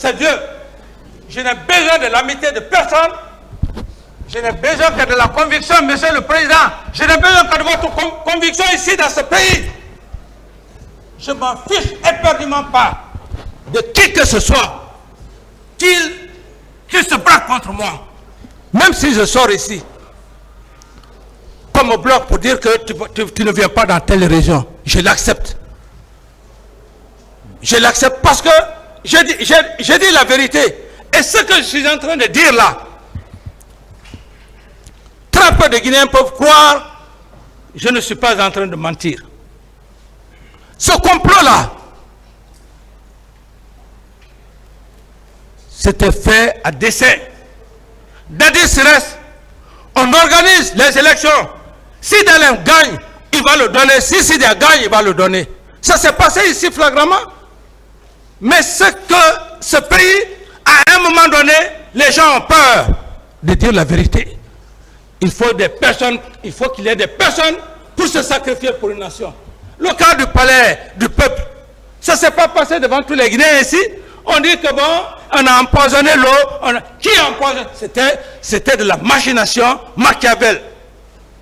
c'est Dieu. Je n'ai besoin de l'amitié de personne. Je n'ai besoin que de la conviction, Monsieur le Président. Je n'ai besoin que de votre conviction ici dans ce pays. Je m'en fiche éperdument pas de qui que ce soit qu'il se braque contre moi. Même si je sors ici, comme au bloc pour dire que tu ne viens pas dans telle région, je l'accepte. Je l'accepte parce que j'ai dit la vérité. Et ce que je suis en train de dire là, très peu de Guinéens peuvent croire, je ne suis pas en train de mentir. Ce complot-là, c'était fait à dessein. Dadis reste, on organise les élections. Si Dalem gagne, il va le donner. Si Sidia gagne, il va le donner. Ça s'est passé ici flagramment. Mais ce que ce pays, à un moment donné, les gens ont peur de dire la vérité. Il faut des personnes, il faut qu'il y ait des personnes pour se sacrifier pour une nation. Le cas du palais du peuple, ça ne s'est pas passé devant tous les Guinéens ici. On dit que bon, on a empoisonné l'eau. Qui a empoisonné? C'était de la machination Machiavel.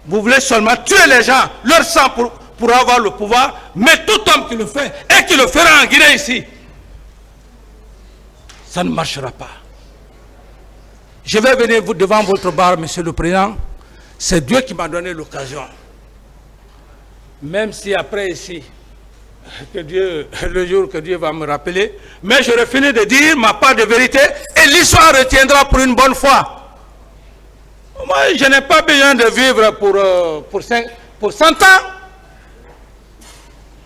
Vous voulez seulement tuer les gens, leur sang pour avoir le pouvoir, mais tout homme qui le fait, et qui le fera en Guinée ici, ça ne marchera pas. Je vais venir devant votre bar, Monsieur le Président. C'est Dieu qui m'a donné l'occasion. Même si après ici, le jour que Dieu va me rappeler, mais j'aurai fini de dire ma part de vérité et l'histoire retiendra pour une bonne fois. Moi, je n'ai pas besoin de vivre pour 100 ans.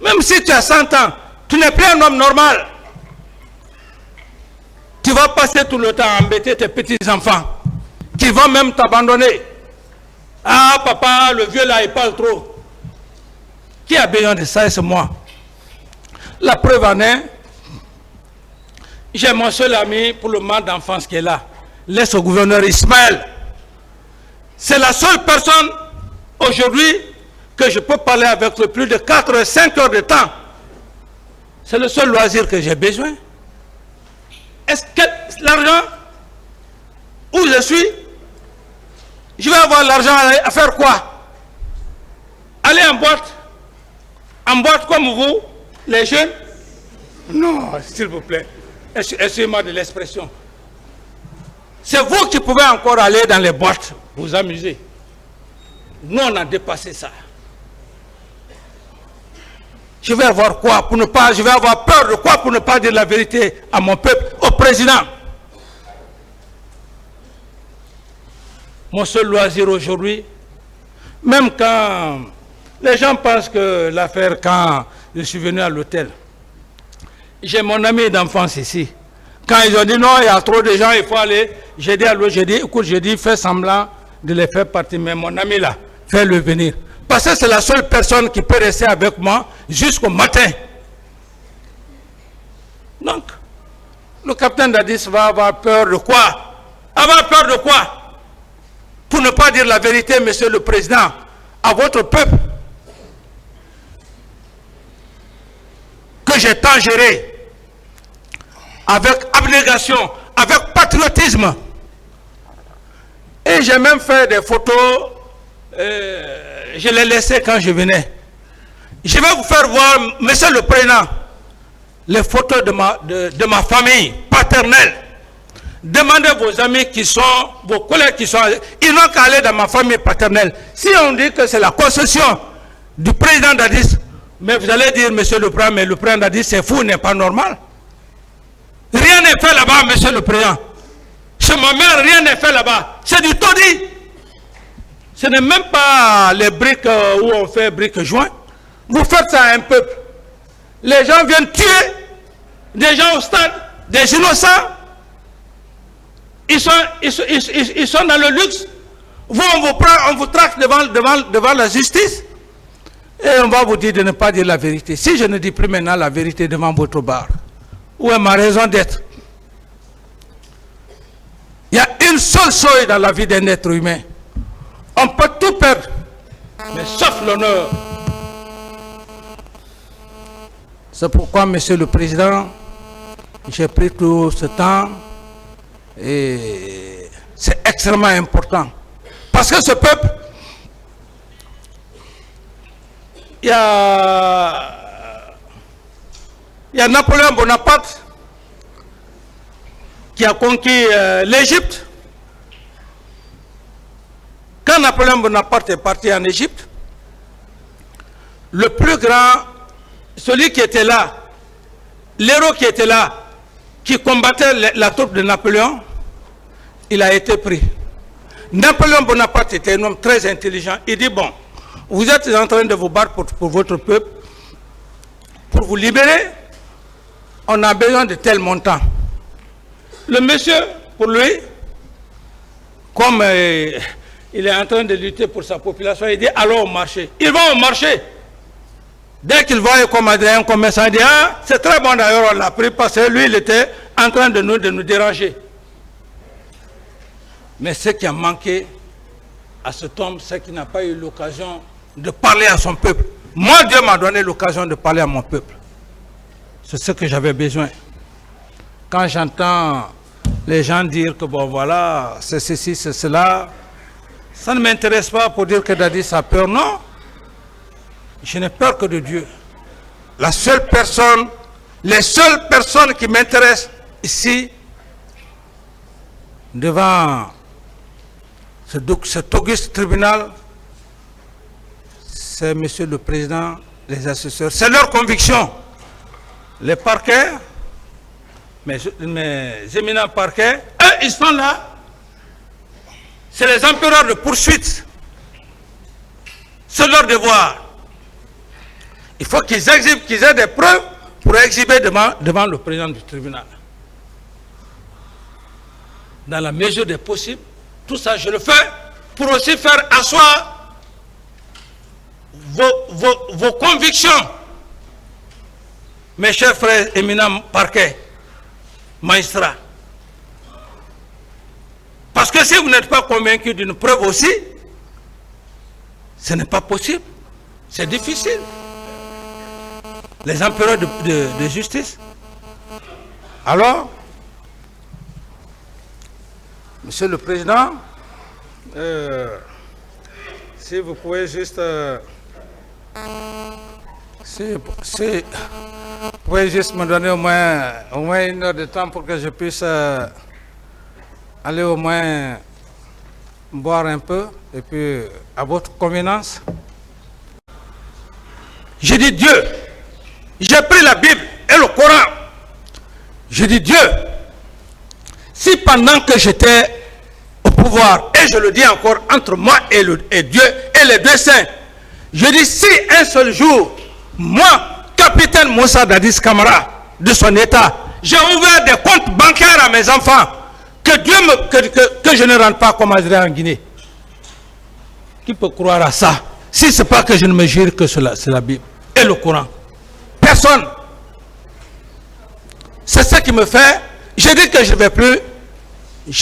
Même si tu as 100 ans, tu n'es plus un homme normal. Tu vas passer tout le temps à embêter tes petits-enfants qui vont même t'abandonner. Ah, papa, le vieux là, il parle trop. Qui a besoin de ça? C'est moi. La preuve en est, j'ai mon seul ami pour le moment d'enfance qui est là. Laisse au gouverneur Ismaël. C'est la seule personne aujourd'hui que je peux parler avec le plus de 4 5 heures de temps. C'est le seul loisir que j'ai besoin. Est-ce que l'argent, où je suis, je vais avoir l'argent à faire quoi? Aller en boîte comme vous, les jeunes? Non, s'il vous plaît, excusez-moi de l'expression. C'est vous qui pouvez encore aller dans les boîtes, vous amuser. Nous, on a dépassé ça. Je vais avoir quoi pour ne pas, je vais avoir peur de quoi pour ne pas dire la vérité à mon peuple, au président. Mon seul loisir aujourd'hui, même quand les gens pensent que l'affaire, quand je suis venu à l'hôtel, j'ai mon ami d'enfance ici. Quand ils ont dit non, il y a trop de gens, il faut aller, j'ai dit à l'autre, j'ai dit, écoute, j'ai dit, fais semblant de les faire partir, mais mon ami là, fais-le venir. Parce que c'est la seule personne qui peut rester avec moi jusqu'au matin. Donc, le capitaine Dadis va avoir peur de quoi? Avoir peur de quoi? Pour ne pas dire la vérité, Monsieur le Président, à votre peuple, que j'ai tant géré, avec abnégation, avec patriotisme. Et j'ai même fait des photos, je les laissais quand je venais. Je vais vous faire voir, Monsieur le Président, les photos de ma famille paternelle. Demandez vos amis qui sont, vos collègues qui sont, ils n'ont qu'à aller dans ma famille paternelle. Si on dit que c'est la concession du président Dadis, mais vous allez dire, Monsieur le Président, mais le président Dadis, c'est fou, n'est pas normal. Rien n'est fait là-bas, Monsieur le Président. Chez ma mère, rien n'est fait là-bas. C'est du taudis. Ce n'est même pas les briques où on fait briques joints. Vous faites ça à un peuple. Les gens viennent tuer des gens au stade, des innocents. Ils sont dans le luxe. Vous, on vous prend, on vous traque devant la justice. Et on va vous dire de ne pas dire la vérité. Si je ne dis plus maintenant la vérité devant votre bar, où est ma raison d'être? Il y a une seule chose dans la vie d'un être humain. On peut tout perdre, mais sauf l'honneur. C'est pourquoi, Monsieur le Président, J'ai pris tout ce temps et c'est extrêmement important. Parce que ce peuple, il y a Napoléon Bonaparte qui a conquis l'Égypte. Quand Napoléon Bonaparte est parti en Égypte, le plus grand, celui qui était là, l'héros qui était là, qui combattait la troupe de Napoléon, il a été pris. Napoléon Bonaparte était un homme très intelligent. Il dit, bon, vous êtes en train de vous battre pour votre peuple, pour vous libérer, on a besoin de tel montant. Le monsieur, pour lui, comme il est en train de lutter pour sa population, il dit, allons au marché. Ils vont au marché. Dès qu'il voit comme un commerçant, il dit, ah, c'est très bon d'ailleurs, on l'a pris parce que lui, il était en train de nous déranger. Mais ce qui a manqué à cet homme, c'est qu'il n'a pas eu l'occasion de parler à son peuple. Moi, Dieu m'a donné l'occasion de parler à mon peuple. C'est ce que j'avais besoin. Quand j'entends les gens dire que bon voilà, c'est ceci, c'est cela, ça ne m'intéresse pas pour dire que Dadis a peur, non. Je n'ai peur que de Dieu. La seule personne, les seules personnes qui m'intéressent ici, devant cet auguste tribunal, c'est Monsieur le Président, les assesseurs. C'est leur conviction. Les parquets, mes éminents parquets, eux, ils sont là. C'est les empereurs de poursuite. C'est leur devoir. Il faut qu'ils exhibent, qu'ils aient des preuves pour exhiber devant le président du tribunal. Dans la mesure des possibles, tout ça je le fais pour aussi faire asseoir vos convictions. Mes chers frères éminents parquets, magistrats. Parce que si vous n'êtes pas convaincus d'une preuve aussi, ce n'est pas possible. C'est difficile. Les empereurs de justice. Alors, Monsieur le Président, si vous pouvez juste... si vous pouvez juste me donner au moins 1 heure de temps pour que je puisse aller au moins boire un peu, et puis à votre convenance. J'ai dit Dieu, j'ai pris la Bible et le Coran. Je dis Dieu, si pendant que j'étais au pouvoir, et je le dis encore entre moi et Dieu et les deux saints, je dis si un seul jour, moi, capitaine Moussa Dadis Camara, de son état, j'ai ouvert des comptes bancaires à mes enfants, que Dieu que je ne rentre pas comme Azré en Guinée. Qui peut croire à ça? Si ce n'est pas que je ne me jure que c'est la Bible et le Coran. Personne. C'est ça qui me fait. Je dis que je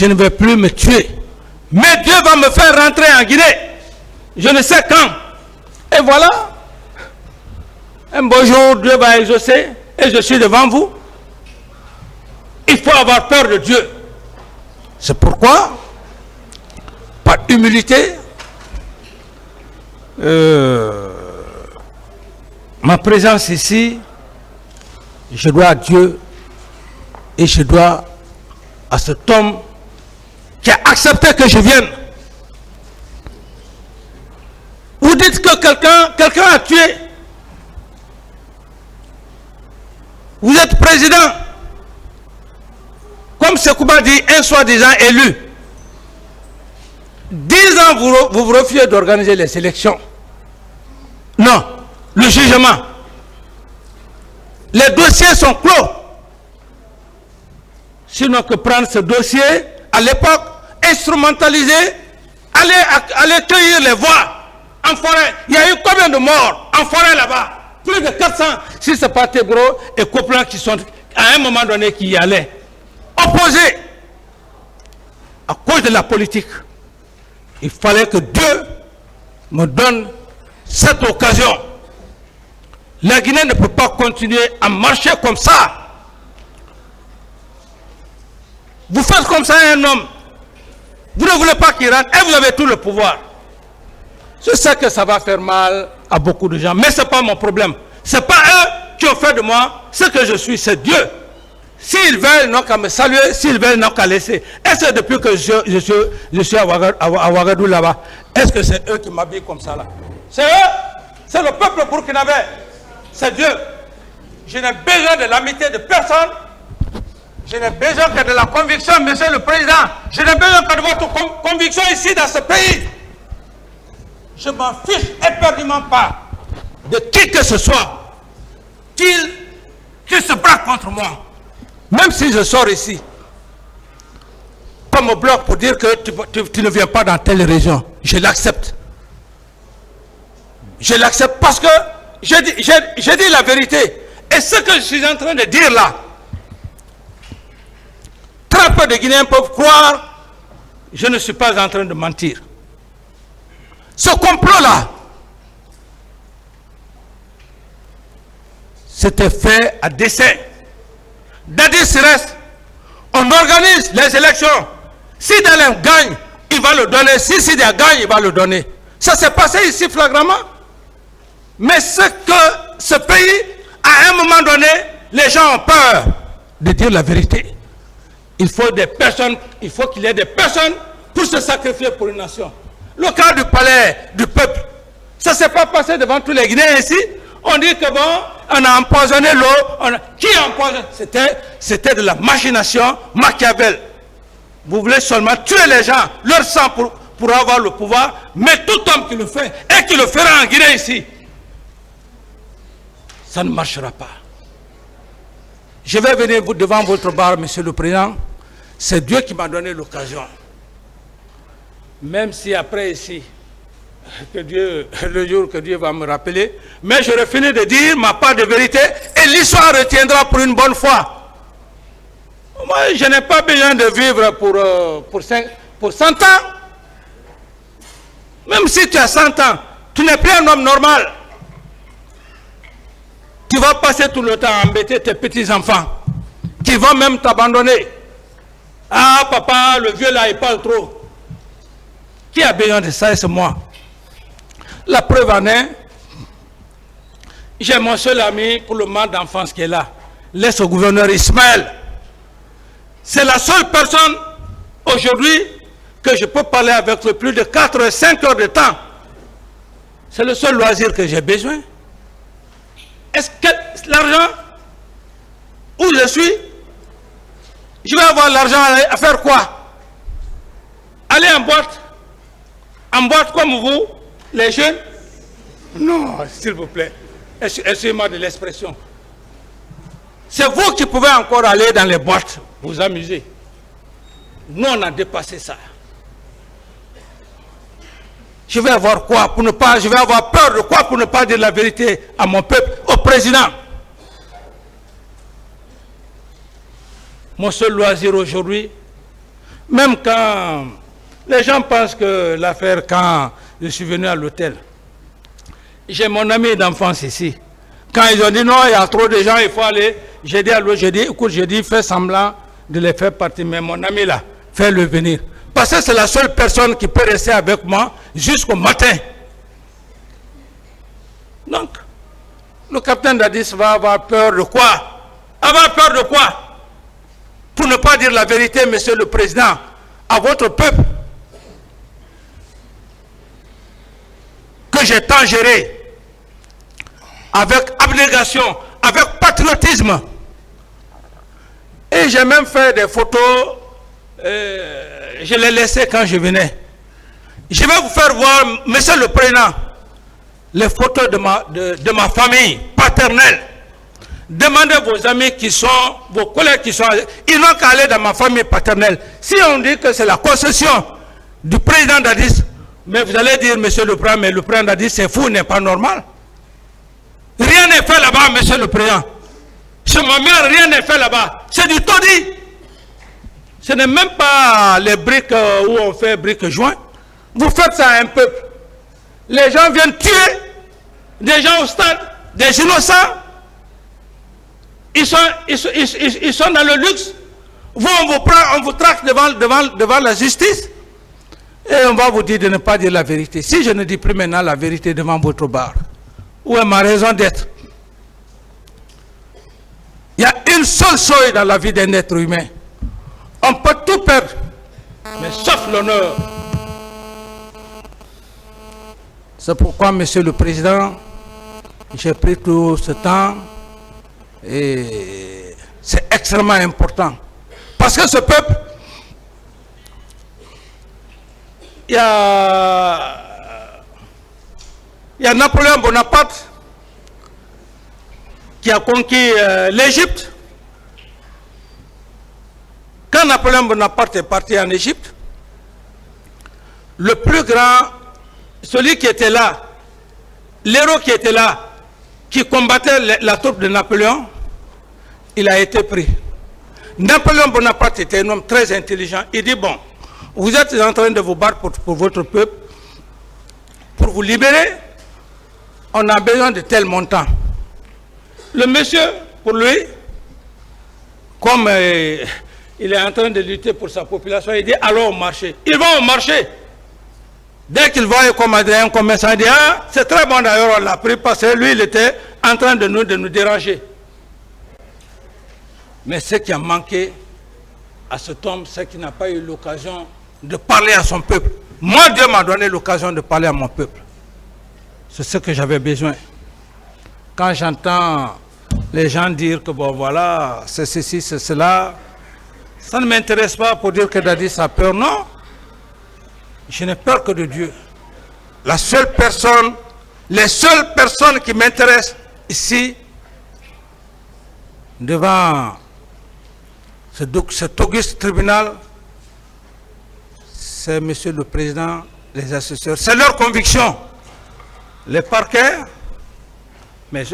ne vais plus me tuer. Mais Dieu va me faire rentrer en Guinée. Je ne sais quand. Et voilà. Un beau jour, Dieu va exaucer. Et je suis devant vous. Il faut avoir peur de Dieu. C'est pourquoi, par humilité, ma présence ici, je dois à Dieu et je dois à cet homme qui a accepté que je vienne. Vous dites que quelqu'un a tué. Vous êtes président. Comme Sekouba dit, un soi-disant élu. 10 ans, vous refusez d'organiser les élections. Non, le jugement. Les dossiers sont clos. Sinon que prendre ce dossier, à l'époque, instrumentaliser, aller cueillir les voix en forêt. Il y a eu combien de morts en forêt là-bas? Plus de 400. Si ce n'est pas Tégro et Coplan qui sont à un moment donné qui y allaient. Opposés à cause de la politique. Il fallait que Dieu me donne cette occasion. La Guinée ne peut pas continuer à marcher comme ça. Vous faites comme ça à un homme. Vous ne voulez pas qu'il rentre et vous avez tout le pouvoir. Je sais que ça va faire mal à beaucoup de gens, mais ce n'est pas mon problème. Ce n'est pas eux qui ont fait de moi ce que je suis, c'est Dieu. S'ils veulent, ils n'ont qu'à me saluer, s'ils veulent, ils n'ont qu'à laisser. Est-ce que depuis que je suis à Ouagadougou là-bas, est-ce que c'est eux qui m'habillent comme ça là? C'est eux, c'est le peuple burkinabé, c'est Dieu. Je n'ai besoin de l'amitié de personne. Je n'ai besoin que de la conviction, monsieur le président. Je n'ai besoin que de votre conviction ici dans ce pays. Je ne m'en fiche éperdument pas de qui que ce soit qui se braque contre moi. Même si je sors ici, comme au bloc pour dire que tu ne viens pas dans telle région, je l'accepte. Je l'accepte parce que j'ai dit la vérité. Et ce que je suis en train de dire là, très peu de Guinéens peuvent croire, je ne suis pas en train de mentir. Ce complot-là, c'était fait à dessein. Dadis reste, on organise les élections. Si Dalem gagne, il va le donner. Si Sidia gagne, il va le donner. Ça s'est passé ici flagramment. Mais ce que ce pays, à un moment donné, les gens ont peur de dire la vérité. Il faut des personnes, il faut qu'il y ait des personnes pour se sacrifier pour une nation. Le cas du palais du peuple, ça ne s'est pas passé devant tous les Guinéens ici. On dit que bon, on a empoisonné l'eau. Qui a empoisonné? C'était de la machination Machiavel. Vous voulez seulement tuer les gens, leur sang pour avoir le pouvoir, mais tout homme qui le fait et qui le fera en Guinée ici, ça ne marchera pas. Je vais venir devant votre bar, monsieur le président. C'est Dieu qui m'a donné l'occasion. Même si après ici, le jour que Dieu va me rappeler, mais j'aurai fini de dire ma part de vérité et l'histoire retiendra pour une bonne fois. Moi, je n'ai pas besoin de vivre pour 100 ans. Même si tu as 100 ans, tu n'es plus un homme normal. Tu vas passer tout le temps à embêter tes petits-enfants qui vont même t'abandonner. Ah, papa, le vieux là, il parle trop. Qui a besoin de ça? C'est moi. La preuve en est, j'ai mon seul ami pour le moment d'enfance qui est là. Laisse au gouverneur Ismaël. C'est la seule personne aujourd'hui que je peux parler avec plus de 4 ou 5 heures de temps. C'est le seul loisir que j'ai besoin. Est-ce que l'argent, où je suis, je vais avoir l'argent à faire quoi? Aller en boîte? En boîte comme vous, les jeunes? Non, s'il vous plaît. Excusez-moi de l'expression. C'est vous qui pouvez encore aller dans les boîtes, vous amuser. Nous, on a dépassé ça. Je vais avoir quoi pour ne pas, je vais avoir peur de quoi pour ne pas dire la vérité à mon peuple, au président. Mon seul loisir aujourd'hui, même quand les gens pensent que l'affaire, quand je suis venu à l'hôtel, j'ai mon ami d'enfance ici. Quand ils ont dit non, il y a trop de gens, il faut aller, j'ai dit à l'autre, j'ai dit, écoute, j'ai dit, fais semblant de les faire partir, mais mon ami là, fais-le venir. Parce que c'est la seule personne qui peut rester avec moi jusqu'au matin. Donc, le capitaine Dadis va avoir peur de quoi? Avoir peur de quoi? Pour ne pas dire la vérité, monsieur le président, à votre peuple, que j'ai tant géré, avec abnégation, avec patriotisme. Et j'ai même fait des photos, je les laissais quand je venais. Je vais vous faire voir, monsieur le président, les photos de ma famille paternelle. Demandez vos amis qui sont, vos collègues qui sont, ils n'ont qu'à aller dans ma famille paternelle. Si on dit que c'est la concession du président Dadis, mais vous allez dire, monsieur le président, mais le président Dadis, c'est fou, n'est pas normal. Rien n'est fait là-bas, monsieur le président. Chez ma mère, rien n'est fait là-bas. C'est du taudis. Ce n'est même pas les briques où on fait briques joints. Vous faites ça à un peuple. Les gens viennent tuer des gens au stade, des innocents. Ils sont dans le luxe. Vous, on vous traque devant la justice et on va vous dire de ne pas dire la vérité. Si je ne dis plus maintenant la vérité devant votre bar, où est ma raison d'être? Il y a une seule chose dans la vie d'un être humain. On peut tout perdre, mais sauf l'honneur. C'est pourquoi, Monsieur le Président, j'ai pris tout ce temps et c'est extrêmement important. Parce que ce peuple, il y a Napoléon Bonaparte qui a conquis l'Égypte. Quand Napoléon Bonaparte est parti en Égypte, le plus grand, celui qui était là, l'héros qui était là, qui combattait la troupe de Napoléon, il a été pris. Napoléon Bonaparte était un homme très intelligent. Il dit, bon, vous êtes en train de vous battre pour votre peuple, pour vous libérer, on a besoin de tel montant. Le monsieur, pour lui, comme il est en train de lutter pour sa population, il dit, allons au marché. Ils vont au marché. Dès qu'il voit un commerçant, il dit, ah, c'est très bon d'ailleurs, on l'a pris parce que lui, il était en train de nous déranger. Mais ce qui a manqué à cet homme, c'est qu'il n'a pas eu l'occasion de parler à son peuple. Moi, Dieu m'a donné l'occasion de parler à mon peuple. C'est ce que j'avais besoin. Quand j'entends les gens dire que bon voilà, c'est ceci, c'est cela, ça ne m'intéresse pas pour dire que Dadis a peur, non. Je n'ai peur que de Dieu. La seule personne, les seules personnes qui m'intéressent ici, devant cet auguste tribunal, c'est Monsieur le Président, les assesseurs. C'est leur conviction. Les parquets, mes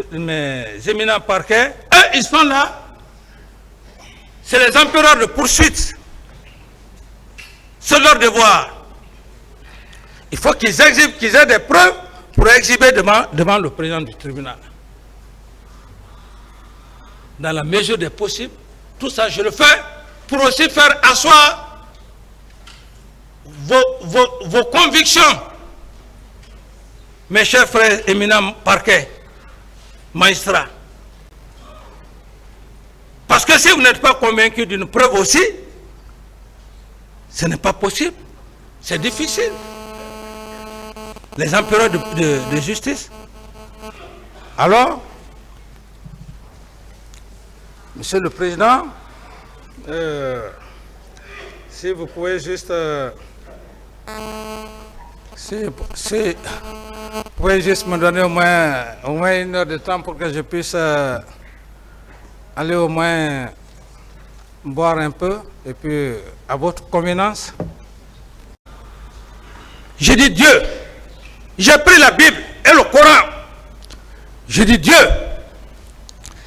éminents parquets, eux, ils sont là. C'est les empereurs de poursuite. C'est leur devoir. Il faut qu'ils aient des preuves pour exhiber devant le président du tribunal. Dans la mesure des possibles, tout ça je le fais pour aussi faire asseoir vos convictions. Mes chers frères éminents parquets, magistrats. Parce que si vous n'êtes pas convaincus d'une preuve aussi, ce n'est pas possible. C'est difficile. Les empereurs de justice. Alors, Monsieur le Président, si vous pouvez juste... si vous pouvez juste me donner au moins 1 heure de temps pour que je puisse aller au moins boire un peu, et puis à votre convenance. J'ai dit Dieu, j'ai pris la Bible et le Coran. J'ai dit Dieu,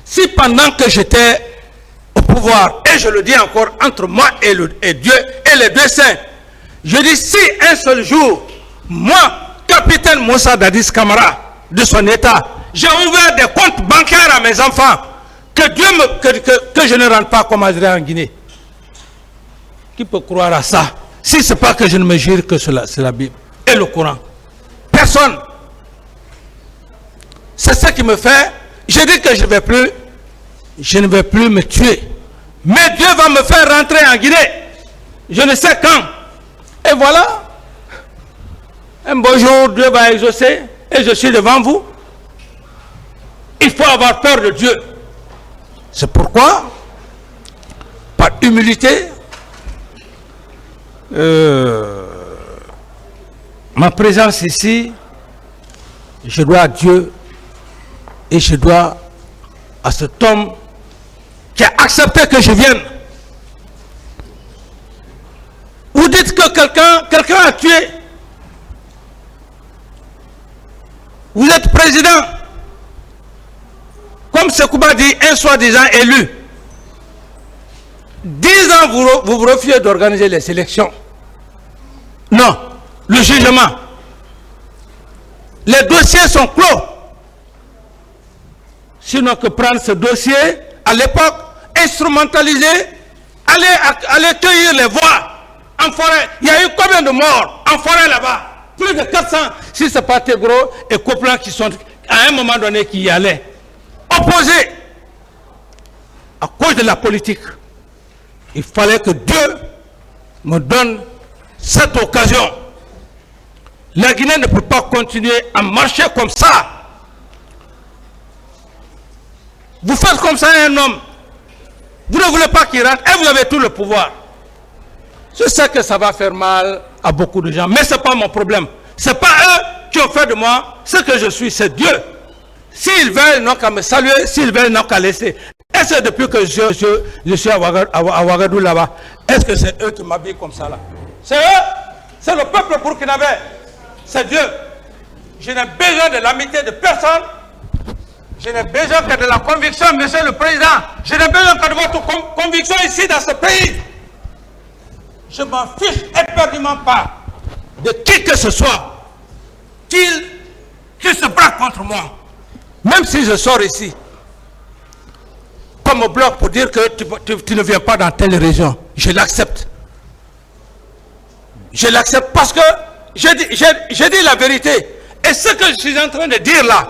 si pendant que j'étais au pouvoir, et je le dis encore entre moi et Dieu et les deux saints, je dis si un seul jour, moi, capitaine Moussa Dadis Camara, de son état, j'ai ouvert des comptes bancaires à mes enfants, que je ne rentre pas comme Azria en Guinée. Qui peut croire à ça? Si ce n'est pas que je ne me jure que c'est la Bible et le Coran. Personne. C'est ça qui me fait. Je dis que je ne vais plus me tuer. Mais Dieu va me faire rentrer en Guinée. Je ne sais quand. Et voilà. Un beau jour, Dieu va exaucer. Et je suis devant vous. Il faut avoir peur de Dieu. C'est pourquoi, par humilité, ma présence ici, je dois à Dieu et je dois à cet homme qui a accepté que je vienne. Vous dites que quelqu'un a tué. Vous êtes président. Comme Sekouba dit, un soi-disant élu. 10 ans, vous refusez d'organiser les élections. Non, le jugement. Les dossiers sont clos. Sinon que prendre ce dossier, à l'époque, instrumentalisé allez cueillir les voix en forêt. Il y a eu combien de morts en forêt là-bas? Plus de 400. Si ce n'est pas Tegro et Coplan qui sont à un moment donné qui y allaient. Opposés à cause de la politique. Il fallait que Dieu me donne cette occasion. La Guinée ne peut pas continuer à marcher comme ça. Vous faites comme ça un homme. Vous ne voulez pas qu'il rentre et vous avez tout le pouvoir. Je sais que ça va faire mal à beaucoup de gens, mais ce n'est pas mon problème. Ce n'est pas eux qui ont fait de moi ce que je suis, c'est Dieu. S'ils veulent, ils n'ont qu'à me saluer, s'ils veulent, ils n'ont qu'à laisser. Et c'est depuis que je suis à Ouagadougou là-bas. Est-ce que c'est eux qui m'habillent comme ça là? C'est eux, c'est le peuple burkinabé. C'est Dieu. Je n'ai besoin de l'amitié de personne. Je n'ai besoin que de la conviction, monsieur le président. Je n'ai besoin que de votre conviction ici dans ce pays. Je m'en fiche éperdument pas de qui que ce soit qui se braque contre moi. Même si je sors ici, comme au bloc pour dire que tu ne viens pas dans telle région, je l'accepte. Je l'accepte parce que j'ai dit la vérité. Et ce que je suis en train de dire là,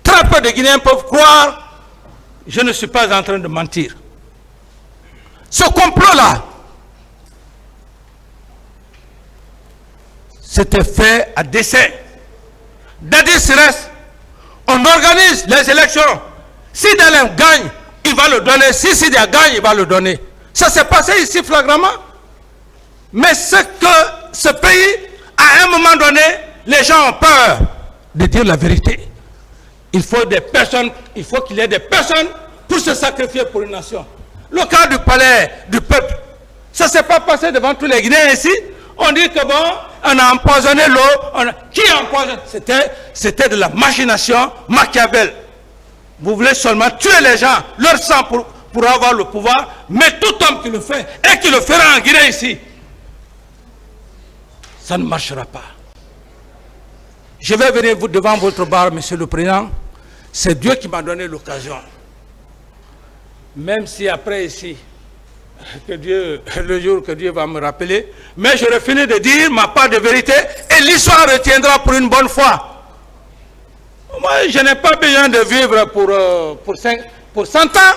très peu de Guinéens peuvent croire, je ne suis pas en train de mentir. Ce complot-là, c'était fait à dessein. Dadis reste, on organise les élections. Si Dalem gagne, il va le donner. Si Sidia gagne, il va le donner. Ça s'est passé ici flagramment. Mais c'est que ce pays, à un moment donné, les gens ont peur de dire la vérité. Il faut des personnes, il faut qu'il y ait des personnes pour se sacrifier pour une nation. Le cas du palais du peuple, ça ne s'est pas passé devant tous les Guinéens ici. On dit que bon, on a empoisonné l'eau. Qui a empoisonné? C'était de la machination Machiavel. Vous voulez seulement tuer les gens, leur sang pour avoir le pouvoir, mais tout homme qui le fait, et qui le fera en Guinée ici, ça ne marchera pas. Je vais venir devant votre bar, monsieur le président. C'est Dieu qui m'a donné l'occasion. Même si après ici, le jour que Dieu va me rappeler, mais j'aurai fini de dire ma part de vérité et l'histoire retiendra pour une bonne fois. Moi, je n'ai pas besoin de vivre pour 100 ans.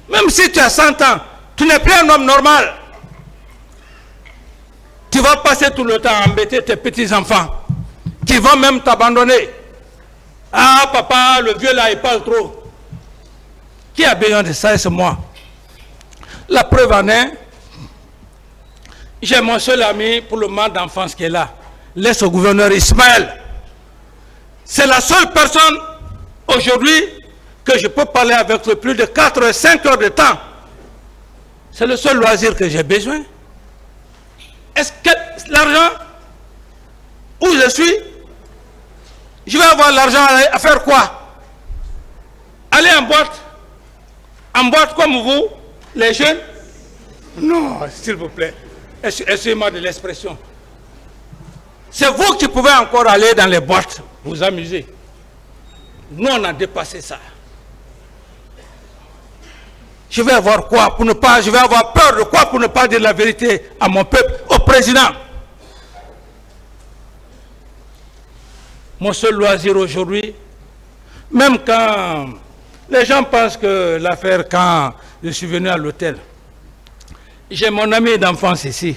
Même si tu as 100 ans, tu n'es plus un homme normal. Tu vas passer tout le temps à embêter tes petits-enfants qui vont même t'abandonner. Ah, papa, le vieux là, il parle trop. Qui a besoin de ça? C'est moi. La preuve en est, j'ai mon seul ami pour le moment d'enfance qui est là. Laisse au gouverneur Ismaël. C'est la seule personne aujourd'hui que je peux parler avec le plus de 4 ou 5 heures de temps. C'est le seul loisir que j'ai besoin. Est-ce que l'argent, où je suis, je vais avoir l'argent à faire quoi? Aller en boîte comme vous, les jeunes? Non, s'il vous plaît, essayez-moi de l'expression. C'est vous qui pouvez encore aller dans les boîtes, vous amuser. Nous, on a dépassé ça. Je vais avoir quoi pour ne pas, je vais avoir peur de quoi pour ne pas dire la vérité à mon peuple, au président. Mon seul loisir aujourd'hui, même quand les gens pensent que l'affaire, quand je suis venu à l'hôtel, j'ai mon ami d'enfance ici.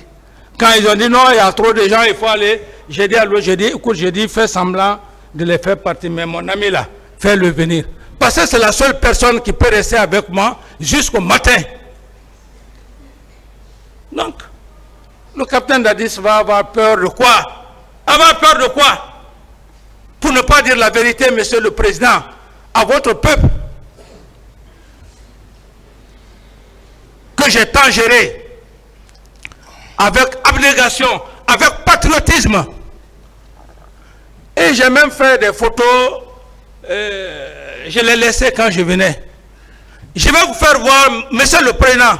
Quand ils ont dit non, il y a trop de gens, il faut aller, j'ai dit à l'autre, j'ai dit, écoute, j'ai dit, fais semblant de les faire partir, mais mon ami là, fais-le venir. Parce que c'est la seule personne qui peut rester avec moi jusqu'au matin. Donc, le capitaine Dadis va avoir peur de quoi? Avoir peur de quoi? Pour ne pas dire la vérité, monsieur le président, à votre peuple, que j'ai tant géré, avec abnégation, avec patriotisme. Et j'ai même fait des photos, je les laissais quand je venais. Je vais vous faire voir, monsieur le président,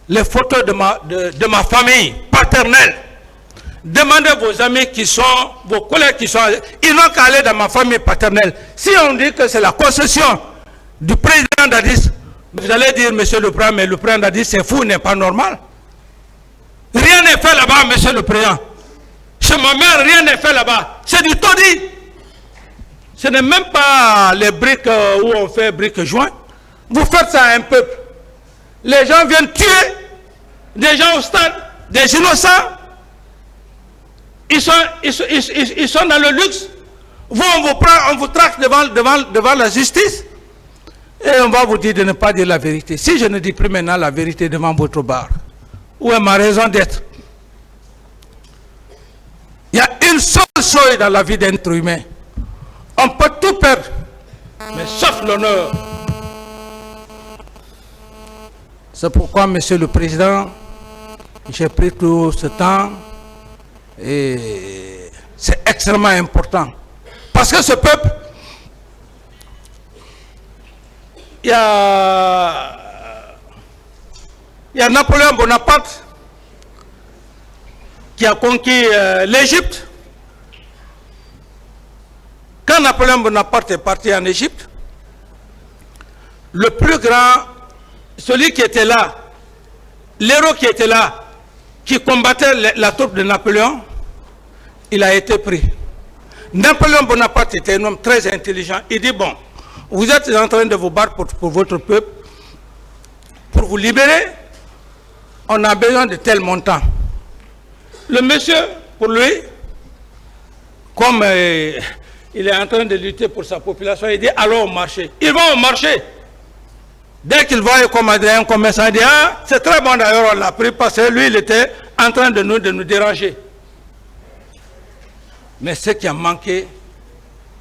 les photos de ma famille paternelle. Demandez vos amis qui sont, vos collègues qui sont, ils n'ont qu'à aller dans ma famille paternelle. Si on dit que c'est la concession du président président Dadis, vous allez dire, monsieur le président, mais le président Dadis, c'est fou, n'est pas normal. Rien n'est fait là-bas, monsieur le président. Chez ma mère, rien n'est fait là-bas. C'est du taudis. Ce n'est même pas les briques où on fait briques joints. Vous faites ça à un peuple. Les gens viennent tuer des gens au stade, des innocents. Ils sont dans le luxe. Vous, on vous prend, on vous traque devant la justice. Et on va vous dire de ne pas dire la vérité. Si je ne dis plus maintenant la vérité devant votre bar, où est ma raison d'être? Il y a une seule chose dans la vie d'être humain. On peut tout perdre, mais sauf l'honneur. C'est pourquoi, monsieur le président, j'ai pris tout ce temps et c'est extrêmement important. Parce que ce peuple, il y a Napoléon Bonaparte qui a conquis l'Égypte. Quand Napoléon Bonaparte est parti en Égypte, le plus grand, celui qui était là, l'héros qui était là, qui combattait la troupe de Napoléon, il a été pris. Napoléon Bonaparte était un homme très intelligent. Il dit, bon, vous êtes en train de vous battre pour votre peuple, pour vous libérer, on a besoin de tel montant. Le monsieur, pour lui, comme il est en train de lutter pour sa population, il dit, allons au marché. Ils vont au marché. Dès qu'il voit un commerçant, il dit, ah, c'est très bon d'ailleurs, on l'a pris parce que lui, il était en train de nous déranger. Mais ce qui a manqué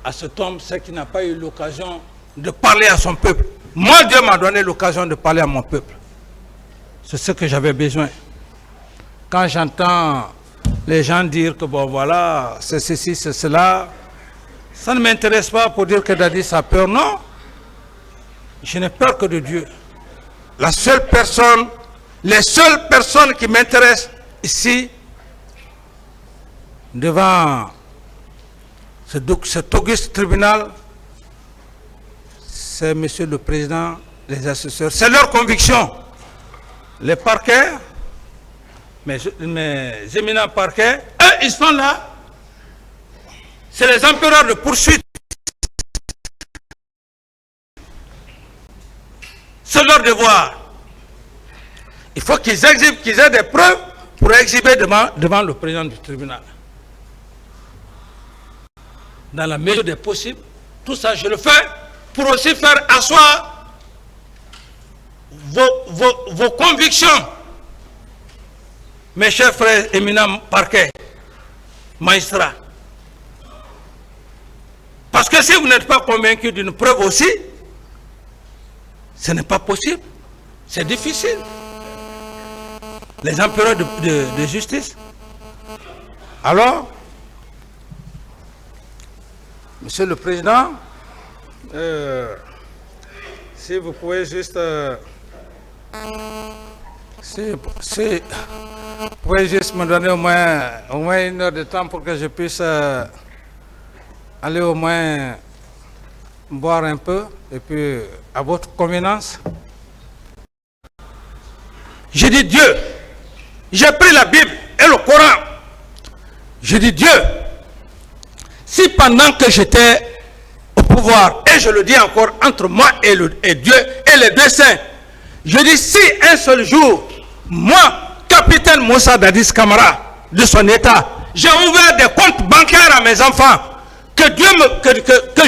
à cet homme, c'est qu'il n'a pas eu l'occasion de parler à son peuple. Moi, Dieu m'a donné l'occasion de parler à mon peuple. C'est ce que j'avais besoin. Quand j'entends les gens dire que, bon, voilà, c'est ceci, c'est cela, ça ne m'intéresse pas pour dire que Dadis a peur, non. Je n'ai peur que de Dieu. La seule personne, les seules personnes qui m'intéressent ici, devant cet auguste tribunal, c'est monsieur le président, les assesseurs. C'est leur conviction. Les parquets, mes éminents parquets, eux, ils sont là. C'est les empereurs de poursuite. C'est leur devoir. Il faut qu'ils exhibent, qu'ils aient des preuves pour exhiber devant le président du tribunal. Dans la mesure des possibles, tout ça je le fais pour aussi faire asseoir vos convictions. Mes chers frères éminents parquets, magistrats. Parce que si vous n'êtes pas convaincus d'une preuve aussi, ce n'est pas possible. C'est difficile. Les empereurs de justice. Alors, monsieur le président, si vous pouvez juste... vous pouvez juste me donner au moins 1 heure de temps pour que je puisse aller au moins boire un peu, et puis à votre convenance. J'ai dit Dieu, j'ai pris la Bible et le Coran. J'ai dit Dieu, si pendant que j'étais au pouvoir, et je le dis encore entre moi et Dieu et les deux saints, je dis si un seul jour, moi, capitaine Moussa Dadis Camara, de son état, j'ai ouvert des comptes bancaires à mes enfants, que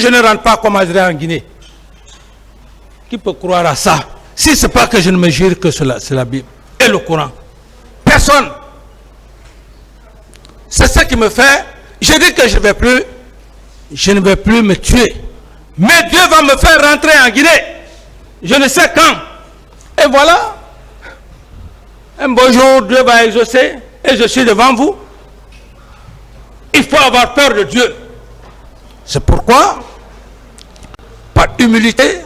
je ne rentre pas comme Azria en Guinée. Qui peut croire à ça? Si ce n'est pas que je ne me jure que c'est la Bible et le Coran. Personne. C'est ça qui me fait. Je dis que je ne vais plus me tuer. Mais Dieu va me faire rentrer en Guinée. Je ne sais quand. Et voilà. Un beau jour, Dieu va exaucer. Et je suis devant vous. Il faut avoir peur de Dieu. C'est pourquoi, par humilité,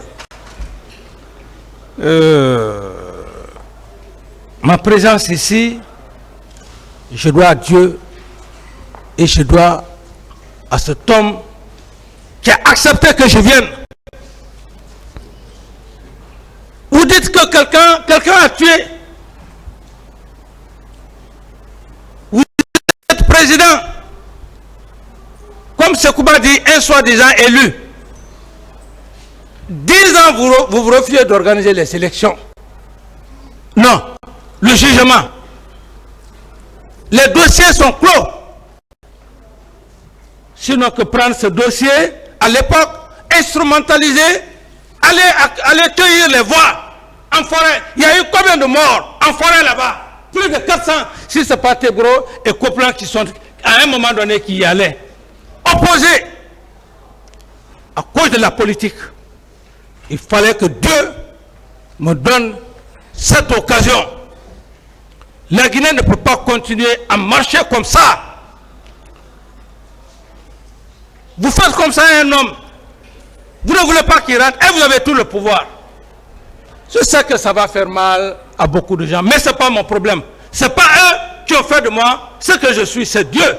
ma présence ici, je dois à Dieu et je dois à cet homme qui a accepté que je vienne. que quelqu'un a tué, vous êtes président, comme Sekouba dit, un soi-disant élu. 10 ans, vous refusez d'organiser les élections. Non, le jugement. Les dossiers sont clos. Sinon que prendre ce dossier, à l'époque, instrumentaliser, aller cueillir les voix en forêt. Il y a eu combien de morts en forêt là-bas? Plus de 400. Si ce n'est pas Tebro et Coplan qui sont, à un moment donné, qui y allaient. Opposés. À cause de la politique. Il fallait que Dieu me donne cette occasion. La Guinée ne peut pas continuer à marcher comme ça. Vous faites comme ça à un homme. Vous ne voulez pas qu'il rentre et vous avez tout le pouvoir. Je sais que ça va faire mal à beaucoup de gens, mais ce n'est pas mon problème. Ce n'est pas eux qui ont fait de moi ce que je suis, c'est Dieu.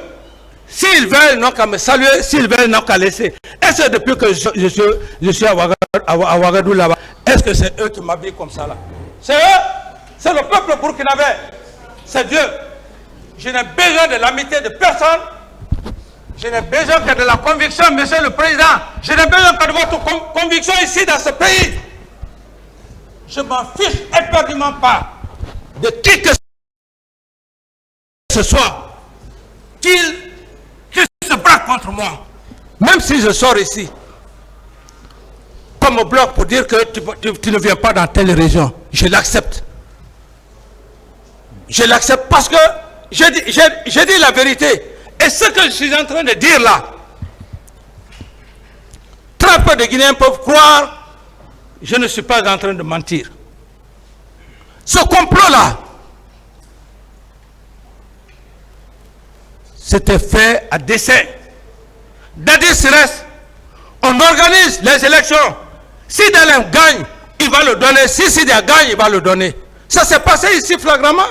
S'ils veulent, ils n'ont qu'à me saluer, s'ils veulent, ils n'ont qu'à laisser. Et c'est depuis que je suis à Ouagadougou là-bas. Est-ce que c'est eux qui m'habillent comme ça là? C'est eux? C'est le peuple burkinabé. C'est Dieu. Je n'ai besoin de l'amitié de personne. Je n'ai besoin que de la conviction, monsieur le président. Je n'ai besoin que de votre conviction ici dans ce pays. Je m'en fiche éperdument pas de qui que ce soit qu'il se braque contre moi. Même si je sors ici, comme au bloc pour dire que tu ne viens pas dans telle région, je l'accepte. Je l'accepte parce que j'ai dit la vérité. Et ce que je suis en train de dire là, très peu de Guinéens peuvent croire, je ne suis pas en train de mentir. Ce complot-là, c'était fait à dessein. Dadis reste, on organise les élections. Si Dalem gagne, il va le donner. Si Sidia gagne, il va le donner. Ça s'est passé ici flagramment.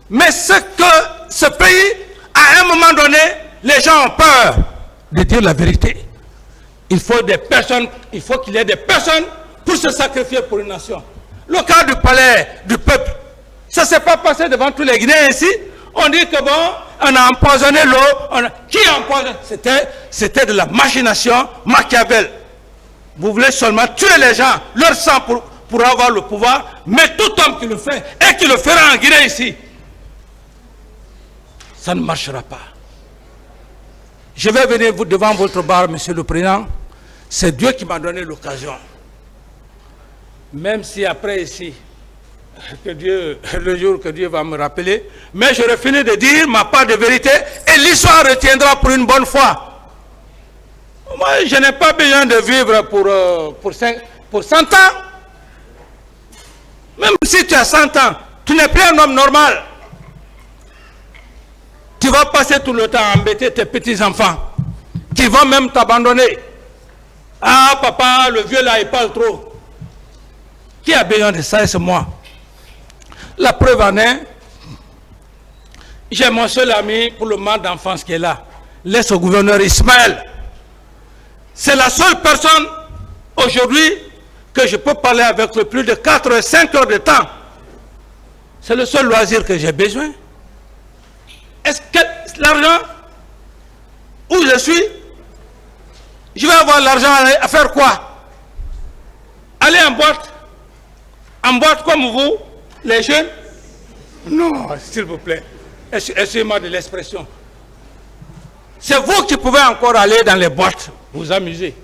Mais ce que ce pays, à un moment donné, les gens ont peur de dire la vérité. Il faut des personnes, il faut qu'il y ait des personnes pour se sacrifier pour une nation. Le cas du palais du peuple, ça ne s'est pas passé devant tous les Guinéens ici. On dit que bon, on a empoisonné l'eau. Qui a empoisonné? C'était de la machination Machiavel. Vous voulez seulement tuer les gens, leur sang pour avoir le pouvoir, mais tout homme qui le fait, et qui le fera en Guinée ici, ça ne marchera pas. Je vais venir devant votre bar, monsieur le président. C'est Dieu qui m'a donné l'occasion. Même si après ici, le jour que Dieu va me rappeler, mais j'aurai fini de dire ma part de vérité et l'histoire retiendra pour une bonne fois. Moi, je n'ai pas besoin de vivre pour 100 ans. Même si tu as 100 ans, tu n'es plus un homme normal. Tu vas passer tout le temps à embêter tes petits-enfants qui vont même t'abandonner. Ah, papa, le vieux là, il parle trop. Qui a besoin de ça? C'est moi. La preuve en est, j'ai mon seul ami pour le moment d'enfance qui est là. Laisse au gouverneur Ismaël. C'est la seule personne aujourd'hui que je peux parler avec le plus de 4 ou 5 heures de temps. C'est le seul loisir que j'ai besoin. Est-ce que l'argent, où je suis, je vais avoir l'argent à faire quoi? Aller en boîte comme vous, les jeunes? Non, s'il vous plaît, excusez-moi de l'expression. C'est vous qui pouvez encore aller dans les boîtes, vous amuser.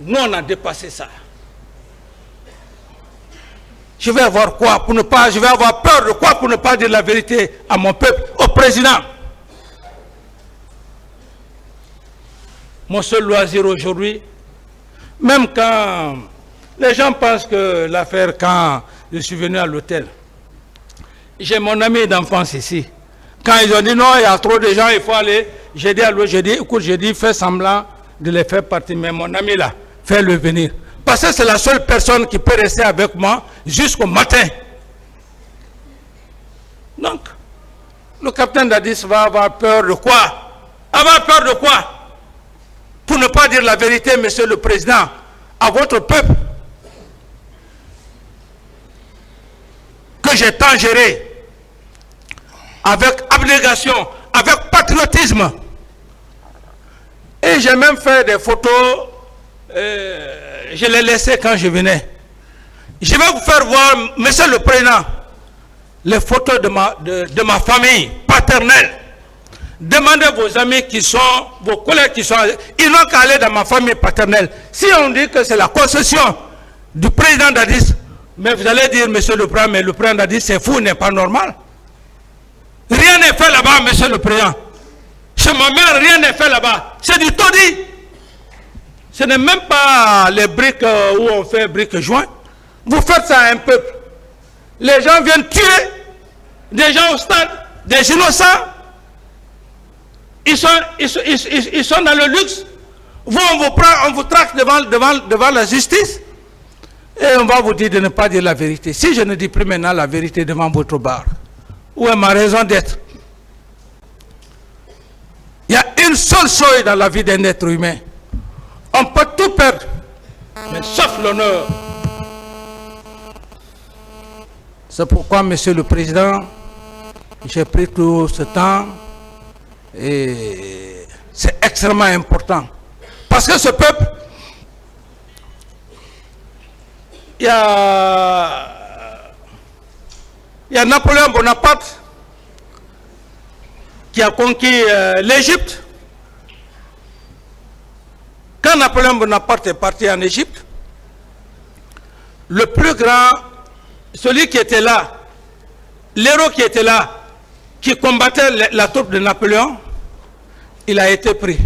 Nous, on a dépassé ça. Je vais avoir quoi pour ne pas, je vais avoir peur de quoi pour ne pas dire la vérité à mon peuple, au président. Mon seul loisir aujourd'hui, même quand les gens pensent que l'affaire, quand je suis venu à l'hôtel, j'ai mon ami d'enfance ici. Quand ils ont dit non, il y a trop de gens, il faut aller, j'ai dit à l'autre, écoute, fais semblant de les faire partir, mais mon ami là, fais-le venir. Parce que c'est la seule personne qui peut rester avec moi jusqu'au matin. Donc, le capitaine Dadis va avoir peur de quoi? Avoir peur de quoi? Pour ne pas dire la vérité, monsieur le président, à votre peuple. j'ai tant géré, avec abnégation, avec patriotisme. Et j'ai même fait des photos, je les laissais quand je venais. Je vais vous faire voir, Monsieur le Président, les photos de ma famille paternelle. Demandez vos amis qui sont, vos collègues qui sont, ils n'ont qu'à aller dans ma famille paternelle. Si on dit que c'est la concession du président Dadis, mais vous allez dire, Monsieur le Président, mais le président Dadis, c'est fou, n'est pas normal. Rien n'est fait là-bas, Monsieur le Président. Chez ma mère, rien n'est fait là-bas. C'est du taudis. Ce n'est même pas les briques où on fait briques joints. Vous faites ça à un peuple. Les gens viennent tuer des gens au stade, des innocents. Ils sont dans le luxe. Vous, on vous prend, on vous traque devant la justice. Et on va vous dire de ne pas dire la vérité. Si je ne dis plus maintenant la vérité devant votre bar, où est ma raison d'être? Il y a une seule chose dans la vie d'un être humain. On peut tout perdre, mais sauf l'honneur. C'est pourquoi, Monsieur le Président, j'ai pris tout ce temps et c'est extrêmement important. Parce que ce peuple, il y a Napoléon Bonaparte qui a conquis l'Égypte. Quand Napoléon Bonaparte est parti en Égypte, le plus grand, celui qui était là, l'héros qui était là, qui combattait la troupe de Napoléon, il a été pris.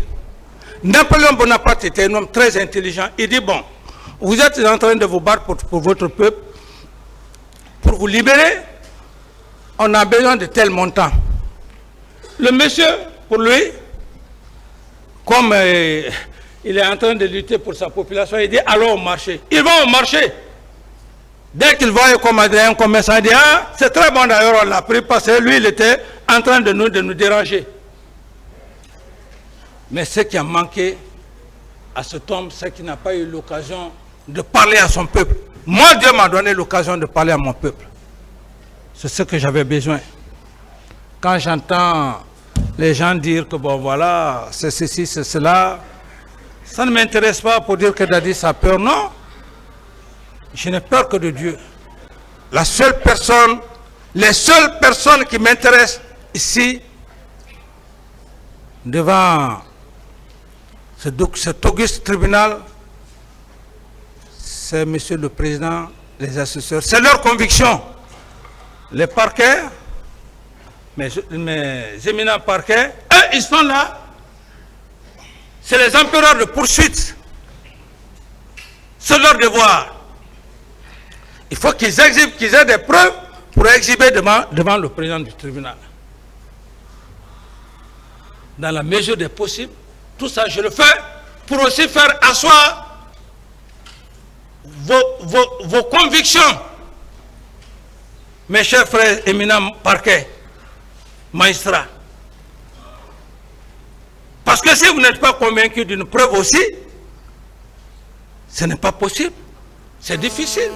Napoléon Bonaparte était un homme très intelligent. Il dit, bon, vous êtes en train de vous battre pour votre peuple, pour vous libérer, on a besoin de tel montant. Le monsieur, pour lui, comme il est en train de lutter pour sa population, il dit, allons au marché. Ils vont au marché. Dès qu'il voit un commerçant, il dit, ah, c'est très bon d'ailleurs, on l'a pris parce que lui, il était en train de nous déranger. Mais ce qui a manqué à cet homme, c'est qu'il n'a pas eu l'occasion de parler à son peuple. Moi, Dieu m'a donné l'occasion de parler à mon peuple. C'est ce que j'avais besoin. Quand j'entends les gens dire que bon voilà, c'est ceci, c'est cela, ça ne m'intéresse pas pour dire que Dadis a peur, non. Je n'ai peur que de Dieu. La seule personne, les seules personnes qui m'intéressent ici, devant cet auguste tribunal, c'est Monsieur le Président, les assesseurs. C'est leur conviction. Les parquets, mes éminents parquets, eux, ils sont là. C'est les empereurs de poursuite. C'est leur devoir. Il faut qu'ils aient des preuves pour exhiber devant le président du tribunal. Dans la mesure des possibles, tout ça je le fais pour aussi faire asseoir vos convictions. Mes chers frères éminents parquets, magistrats. Parce que si vous n'êtes pas convaincus d'une preuve aussi, ce n'est pas possible. C'est difficile.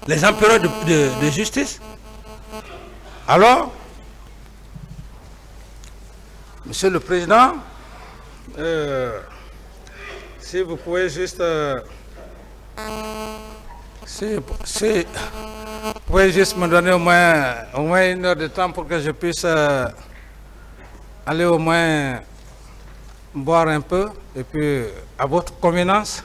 Les empereurs de justice. Alors, Monsieur le Président, si vous pouvez juste... si vous pouvez juste me donner au moins 1 heure de temps pour que je puisse aller au moins boire un peu, et puis à votre convenance.